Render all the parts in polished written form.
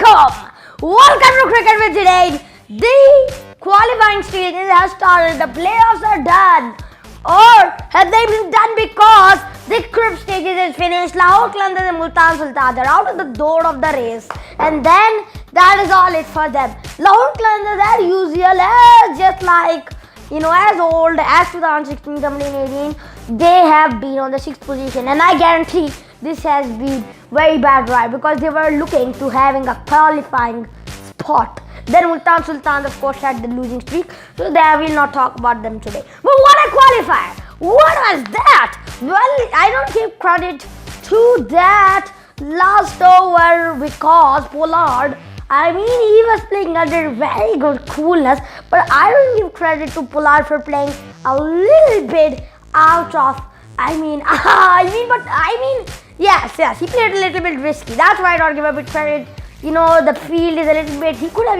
Welcome to Cricket with Zidane. The qualifying stages have started. The playoffs are done. Or have they been done because the group stages is finished? Lahore Qalandars and Multan Sultan are out of the door of the race. And then that is all it for them. Lahore Qalandars as usual, as just like, as old as 2016, 17, 18, they have been on the 6th position. And I guarantee this has been very bad ride because they were looking to having a qualifying spot. Then Multan Sultan of course had the losing streak, so I will not talk about them today. But what a qualifier! What was that? Well, I don't give credit to that last over because Pollard, he was playing under very good coolness, but I don't give credit to Pollard for playing a little bit out of, yes, he played a little bit risky. That's why I don't give a bit credit. The field is a little bit, he could have,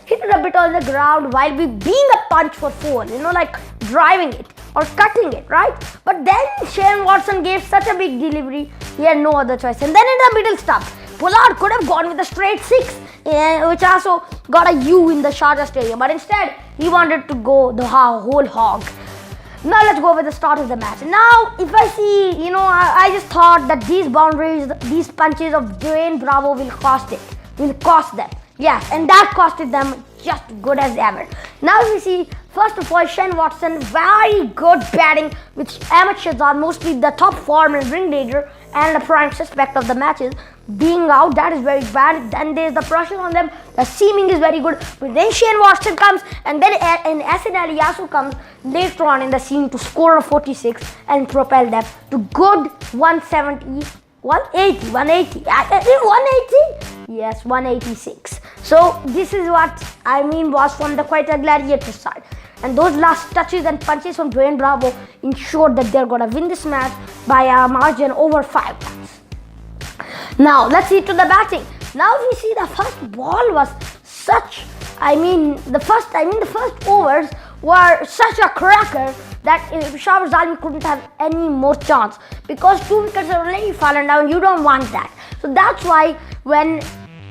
hit it a bit on the ground while being a punch for 4, like driving it or cutting it, right? But then Shane Watson gave such a big delivery, he had no other choice. And then in the middle stop, Pollard could have gone with a straight 6, which also got a U in the Sharjah Stadium. But instead, he wanted to go the whole hog. Now let's go with the start of the match. Now, if I see, I just thought that these boundaries, these punches of Dwayne Bravo will cost them. Yes, and that costed them just good as ever. Now we see, first of all, Shane Watson, very good batting with Hamid, mostly the top form and ringleader and the prime suspect of the matches, being out. That is very bad. Then there's the pressure on them. The seaming is very good. But then Shane Watson comes, and then Hassan Ali Yasu comes later on in the scene to score a 46 and propel them to good 170. 180? Yes, 186. So this is what was from the Quetta Gladiators side. And those last touches and punches from Dwayne Bravo ensured that they're going to win this match by a margin over 5 runs. Now let's see to the batting. Now we see the first ball was such, the first overs were such a cracker that Peshawar Zalmi couldn't have any more chance because 2 wickets are already fallen down. You don't want that. So that's why when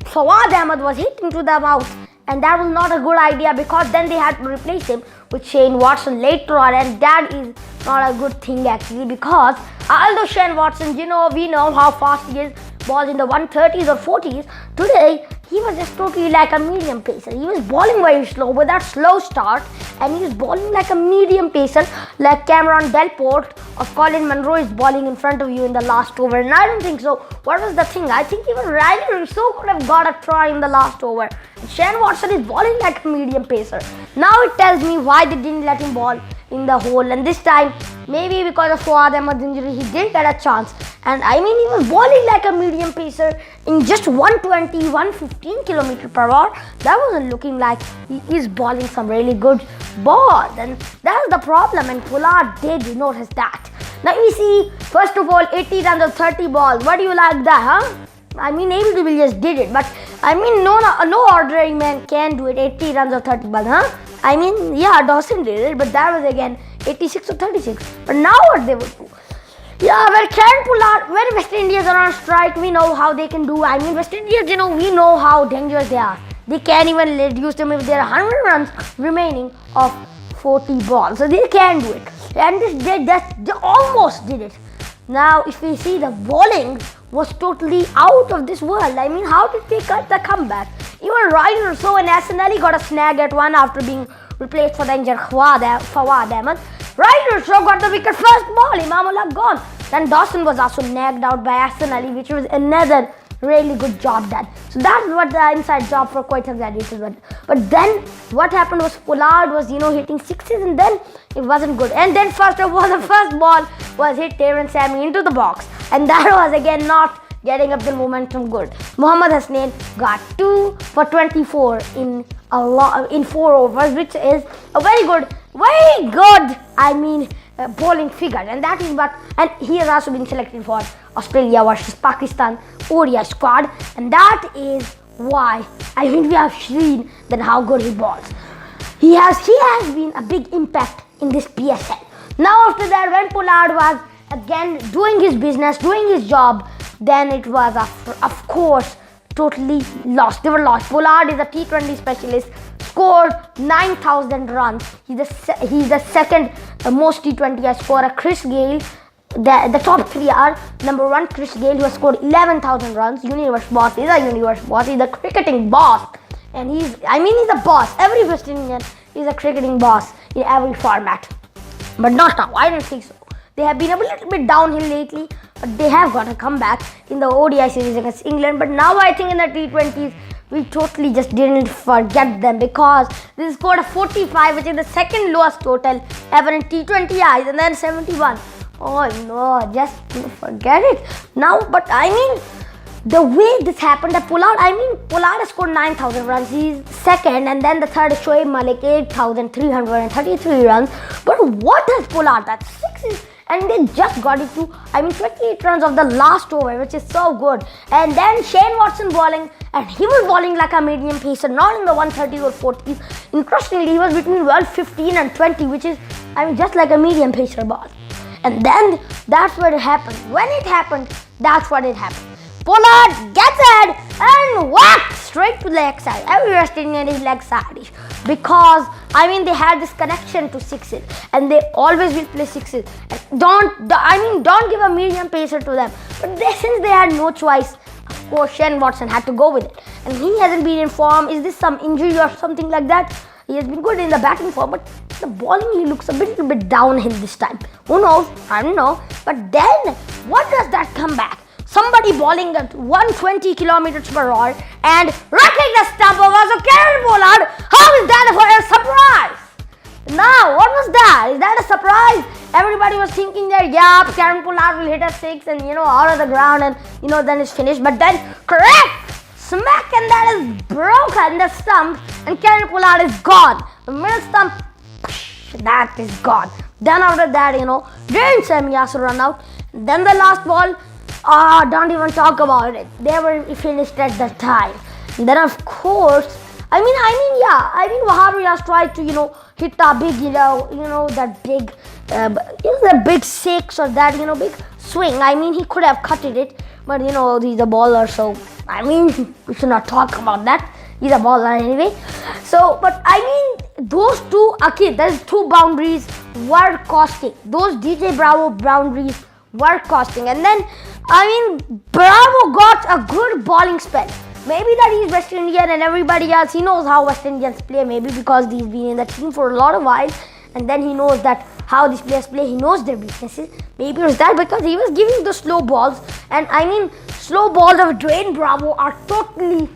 Fawad Ahmed was hitting to the mouth, and that was not a good idea because then they had to replace him with Shane Watson later on, and that is not a good thing actually because although Shane Watson, we know how fast he is, balls in the 130s or 40s, today he was just totally like a medium pacer. He was bowling very slow with that slow start, and he was bowling like a medium pacer like Cameron Delport or Colin Munro is bowling in front of you in the last over. And I don't think so. What was the thing? I think even Riley Rousseau could have got a try in the last over. And Shane Watson is bowling like a medium pacer. Now it tells me why they didn't let him bowl in the hole, and this time maybe because of Fawad Ahmed's injury he did get a chance. And he was bowling like a medium pacer in just 120, 115 km per hour. That wasn't looking like he is bowling some really good balls, and that's the problem, and Pollard did notice that. Now we see, first of all, 80 runs on 30 balls. What do you like that, huh? Abel de Villiers did it, but no ordinary man can do it, 80 runs or 30 balls, huh? Dawson did it, but that was again 86 or 36. But now what they would do? Yeah, well, can Pollard, when West Indies are on strike, we know how they can do. West Indies, we know how dangerous they are. They can't even reduce them if there are 100 runs remaining of 40 balls. So they can do it. And they almost did it. Now, if we see the bowling was totally out of this world. How did they cut the comeback? Even Riley Rousseau and Hassan Ali got a snag at one after being replaced for the injured Fawad Ahmed. Riley Rousseau got the wicket first ball. Imamullah gone. Then Dawson was also nagged out by Hassan Ali, which was another really good job done. So that's what the inside job for Quetta Gladiators was. But then what happened was Pollard was hitting sixes, and then it wasn't good. And then first of all, the first ball was hit Taron Sammy into the box, and that was again not getting up the momentum good. Mohammad Hasnain got 2 for 24 in 4 overs, which is a very good bowling figure, and that is what. And he has also been selected for Australia versus Pakistan ODI squad, and that is why we have seen that how good he bowls. He has been a big impact in this PSL. Now after that, when Pollard was again doing his business, doing his job, then it was of course totally lost. They were lost. Pollard is a T20 specialist, scored 9,000 runs. He's the second most T20 scorer. Chris Gayle, the top three are: number one, Chris Gayle, who has scored 11,000 runs. Universe boss. He's a universe boss. He's the cricketing boss. And he's a boss. Every West Indian is a cricketing boss in every format. But not now. I don't think so. They have been a little bit downhill lately, but they have got a comeback in the ODI series against England. But now I think in the T20s, we totally just didn't forget them, because they scored a 45, which is the second lowest total ever in T20Is, and then 71. Oh no, just forget it now. But the way this happened at Pollard, Pollard has scored 9,000 runs. He's second, and then the third is Shoaib Malik, 8,333 runs. But what has Pollard? That's sixes, and they just got it to 28 runs of the last over, which is so good. And then Shane Watson bowling, and he was bowling like a medium pacer, not in the 130s or 40s. Interestingly, he was between 15 and 20, which is just like a medium pacer ball. And then that's what it happened. When it happened, that's what it happened. Pollard gets ahead and whack straight to leg side. Every West Indian is leg side, because they had this connection to sixes, and they always will play sixes. Don't give a medium pacer to them. But since they had no choice, of course Shane Watson had to go with it. And he hasn't been in form. Is this some injury or something like that? He has been good in the batting form, but the bowling, he looks a little bit downhill this time. Who knows? I don't know. But then, what does that come back? Somebody bowling at 120 kilometers per hour and rocking the stump over. So Karen Pollard, how is that for a surprise? Now, what was that? Is that a surprise? Everybody was thinking that, yeah, Karen Pollard will hit a six and, out of the ground, and, then it's finished. But then, correct! Smack, and that is broken, the stump, and Karen Pollard is gone. The middle stump, that is gone. Then after that, didn't Sammy Yasser run out. Then the last ball, don't even talk about it. They were finished at that time. And then of course, Wahab Riaz tried to, hit a big, that big, the big six or that, big swing. He could have cutted it, but he's a bowler, so we should not talk about that. He's a bowler anyway. So, but those two, okay, there's two boundaries were costing. Those DJ Bravo boundaries were costing. And then, Bravo got a good bowling spell. Maybe that he's West Indian and everybody else, he knows how West Indians play. Maybe because he's been in the team for a lot of while, and then he knows that how these players play. He knows their weaknesses. Maybe it was that, because he was giving the slow balls. And slow balls of Dwayne Bravo are totally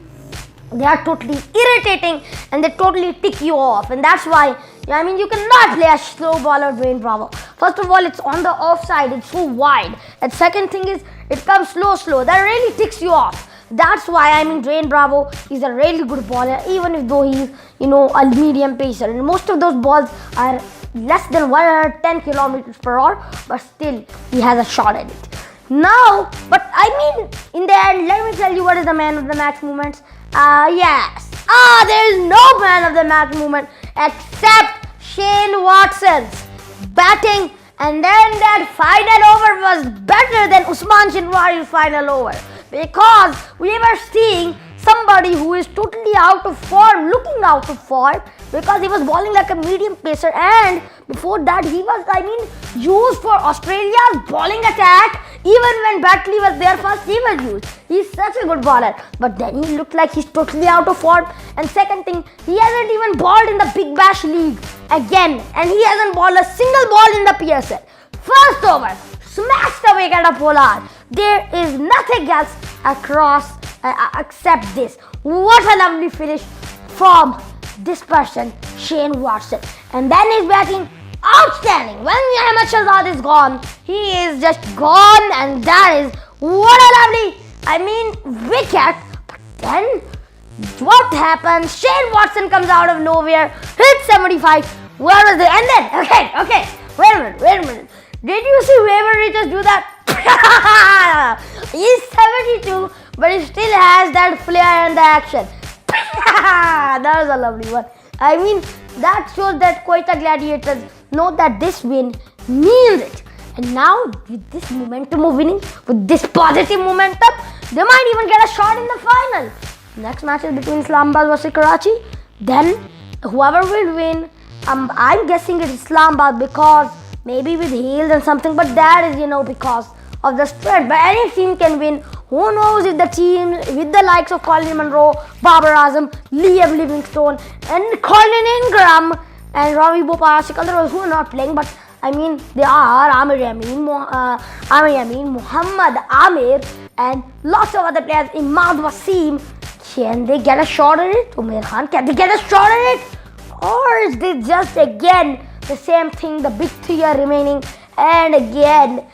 irritating, and they totally tick you off. And that's why, you cannot play a slow ball of Dwayne Bravo. First of all, it's on the offside, it's so wide. And second thing is, it comes slow. That really ticks you off. That's why, Dwayne Bravo is a really good bowler, even if though he's, a medium pacer. And most of those balls are less than 110 kilometers per hour, but still, he has a shot at it. Now, but in the end, let me tell you what is the man of the match moments. Yes. There is no man of the match moment except Shane Watson's batting, and then that final over was better than Usman Shinwari's final over, because we were seeing somebody who is totally out of form, looking out of form, because he was bowling like a medium pacer, and before that he was, used for Australia's bowling attack. Even when Batley was there first, he was used. He's such a good bowler, but then he looked like he's totally out of form. And second thing, he hasn't even bowled in the Big Bash League again, and he hasn't bowled a single ball in the PSL. First over, smashed the wicket of Pollard. There is nothing else across except this. What a lovely finish from this person, Shane Watson. And then his batting, outstanding. When Ahmed Shahzad is gone, he is just gone, and that is what a lovely, wicket. But then, what happens? Shane Watson comes out of nowhere, hits 75. Where was the? And then, okay, wait a minute. Did you see Waver Richards do that? He's 72, but he still has that flair and the action. That was a lovely one. That shows that Quetta Gladiators know that this win means it. And now, with this momentum of winning, with this positive momentum, They might even get a shot in the final. Next match is between Islamabad versus Karachi. Then whoever will win, I'm guessing it's Islamabad because maybe with heels and something, but that is, because of the spread. But any team can win. Who knows if the team with the likes of Colin Monroe, Babar Azam, Liam Livingstone, and Colin Ingram and Ravi Bopara, Sikandar, who are not playing, but I mean they are Amir Yamin, Muhammad Amir, and lots of other players. Imad Wasim. Can they get a shot at it? Umair Khan, can they get a shot at it? Or is this just again the same thing? The big three are remaining, and again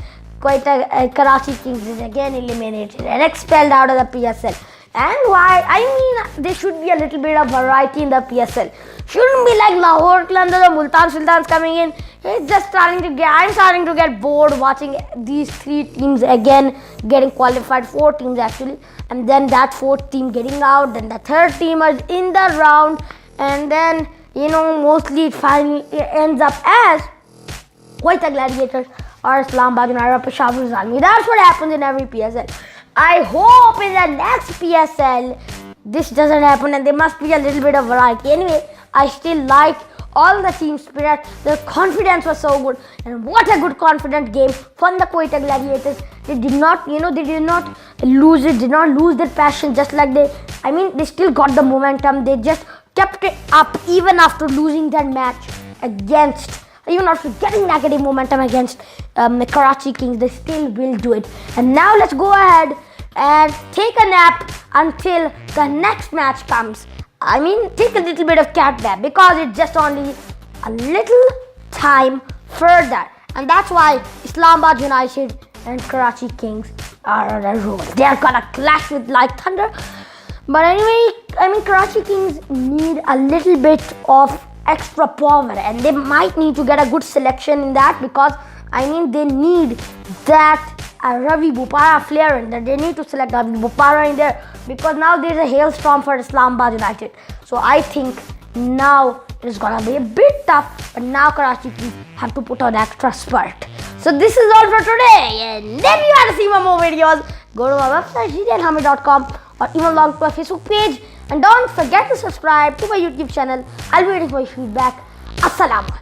Karachi Kings is again eliminated and expelled out of the PSL. And why? I mean, there should be a little bit of variety in the PSL. Shouldn't be like Lahore Qalandars or Multan Sultans coming in. I'm starting to get bored watching these three teams again getting qualified, 4 teams actually, and then that 4th team getting out, then the 3rd team is in the round, and then mostly it finally ends up as Quetta Gladiators or Islamabad United or Peshawar Zalmi. That's what happens in every PSL. I hope in the next PSL this doesn't happen and there must be a little bit of variety. Anyway, I still like all the team spirit. The confidence was so good, and what a good confident game from the Quetta Gladiators. They did not, lose it, did not lose their passion. Just like they still got the momentum. They just kept it up even after losing that match even after getting negative momentum against the Karachi Kings. They still will do it. And now let's go ahead and take a nap until the next match comes. Take a little bit of cat nap because it's just only a little time further. And that's why Islamabad United and Karachi Kings are on a roll. They are gonna clash with like thunder. But anyway, Karachi Kings need a little bit of extra power, and they might need to get a good selection in that because they need that Ravi Bopara flair in there. They need to select Ravi Bopara in there because now there's a hailstorm for Islamabad United. So I think now it's gonna be a bit tough, but now Karachi Kings have to put on extra spurt. So this is all for today, and if you want to see more videos, go to my website zidanehamid.com or even log to our Facebook page. And don't forget to subscribe to my YouTube channel. I'll be waiting for your feedback. Assalamu alaikum.